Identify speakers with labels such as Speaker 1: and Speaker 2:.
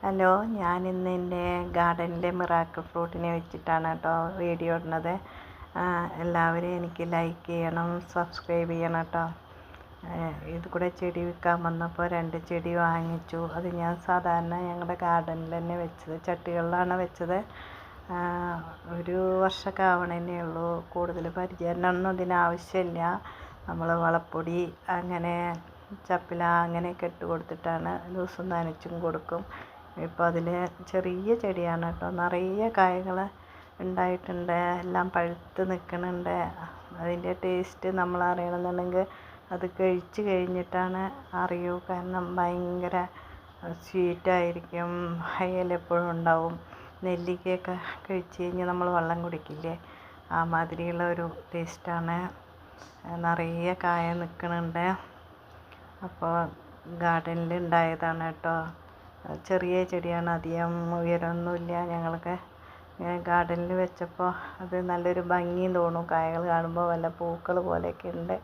Speaker 1: Hello, ഞാനിന്ന് എൻ്റെ ഗാർഡനിലെ miracle ഫ്രൂട്ടിനെ വെച്ചിട്ടാണ് കേട്ടോ വീഡിയോ ഇടുന്നത്. എല്ലാവരും എനിക്ക് ലൈക്ക് ചെയ്യണം, സബ്സ്ക്രൈബ് ചെയ്യണം കേട്ടോ. ഇത് കൂടെ ചെടി വിൽക്കാൻ വന്നപ്പോൾ 2 ചെടി വാങ്ങിച്ചു. അത് ഞാൻ സാധാരണ ഞങ്ങളുടെ ഗാർഡനിൽ തന്നെ വെച്ചത്, ചട്ടികളിലാണ് വെച്ചത്. ഒരു വർഷമൊക്കെ ആവണേ ഉള്ളൂ. കൂടുതൽ പരിചരണമൊന്നും ഇതിനാവശ്യമില്ല. നമ്മൾ വളപ്പൊടി അങ്ങനെ ചപ്പില അങ്ങനെയൊക്കെ ഇട്ട് കൊടുത്തിട്ടാണ് ദിവസം നനച്ചും കൊടുക്കും. ഇപ്പോൾ അതിൽ ചെറിയ ചെടിയാണ് കേട്ടോ, നിറയെ കായകൾ ഉണ്ടായിട്ടുണ്ട്, എല്ലാം പഴുത്ത് നിൽക്കുന്നുണ്ട്. അതിൻ്റെ ടേസ്റ്റ് നമ്മൾ അറിയണമെന്നുണ്ടെങ്കിൽ അത് കഴിച്ച് കഴിഞ്ഞിട്ടാണ് അറിയൂ. കാരണം ഭയങ്കര സ്വീറ്റായിരിക്കും, ഹൈലെപ്പോഴും ഉണ്ടാവും. നെല്ലിക്കയൊക്കെ കഴിച്ച് കഴിഞ്ഞ് നമ്മൾ വെള്ളം കുടിക്കില്ലേ, ആ മാതിരിയുള്ള ഒരു ടേസ്റ്റാണ്. നിറയെ കായ നിൽക്കുന്നുണ്ട്. അപ്പോൾ ഗാർഡനിൽ ഉണ്ടായതാണ് കേട്ടോ. ചെറിയ ചെടിയാണ്, അധികം ഉയരമൊന്നുമില്ല. ഞങ്ങൾക്ക് ഗാർഡനിൽ വെച്ചപ്പോൾ അത് നല്ലൊരു ഭംഗിയും തോന്നും. കായകൾ കാണുമ്പോൾ വല്ല പൂക്കൾ പോലെയൊക്കെ ഉണ്ട്.